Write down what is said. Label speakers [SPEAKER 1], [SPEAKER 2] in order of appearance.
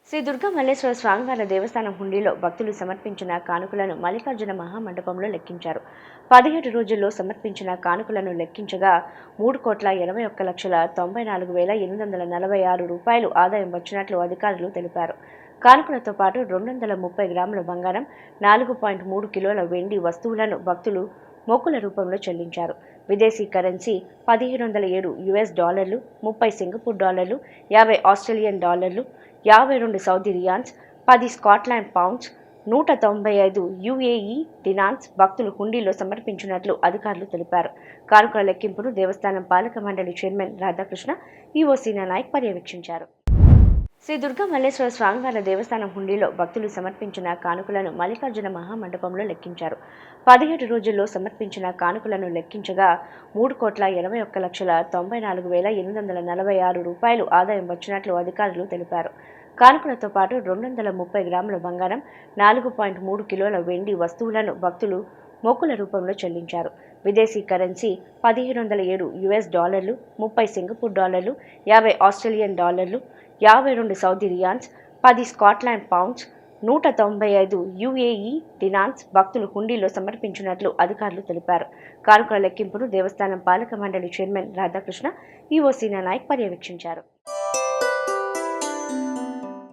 [SPEAKER 1] శ్రీ దుర్గా మల్లేశ్వర స్వామివారి దేవస్థానం హుండీలో భక్తులు సమర్పించిన కానుకలను మల్లికార్జున మహామండపంలో లెక్కించారు. 17 రోజుల్లో సమర్పించిన కానుకలను లెక్కించగా 3,81,94,846 రూపాయలు ఆదాయం వచ్చినట్లు అధికారులు తెలిపారు. కానుకలతో పాటు 230 గ్రాముల బంగారం, 4.3 కిలోల వెండి వస్తువులను భక్తులు మొక్కుల రూపంలో చెల్లించారు. విదేశీ కరెన్సీ $1,507, 30 సింగపూర్ డాలర్లు, 50 ఆస్ట్రేలియన్ డాలర్లు, 52 సౌదీ రియాన్స్, 10 స్కాట్లాండ్ పౌండ్స్, 195 UAE డినాన్స్ భక్తులు హుండీలో సమర్పించినట్లు అధికారులు తెలిపారు. కానుకల లెక్కింపును దేవస్థానం పాలక మండలి చైర్మన్ రాధాకృష్ణ, ఈవో సీనా నాయక్ పర్యవేక్షించారు. శ్రీ దుర్గా మల్లేశ్వర స్వామివారి దేవస్థానం హుండీలో భక్తులు సమర్పించిన కానుకలను మల్లికార్జున మహామండపంలో లెక్కించారు. 17 రోజుల్లో సమర్పించిన కానుకలను లెక్కించగా 3,81,94,846 రూపాయలు ఆదాయం వచ్చినట్లు అధికారులు తెలిపారు. కానుకలతో పాటు 230 గ్రాముల బంగారం, 4.3 కిలోల వెండి వస్తువులను భక్తులు మొక్కుల రూపంలో చెల్లించారు. విదేశీ కరెన్సీ $1,507, 30 సింగపూర్ డాలర్లు, 50 ఆస్ట్రేలియన్ డాలర్లు, 52 సౌదీ రియాన్స్, 10 స్కాట్లాండ్ పౌండ్స్, 195 UAE డినాన్స్ భక్తులు హుండీలో సమర్పించినట్లు అధికారులు తెలిపారు. కానుకల లెక్కింపును దేవస్థానం పాలక మండలి చైర్మన్ రాధాకృష్ణ, ఈవో సీనా నాయక్ పర్యవేక్షించారు.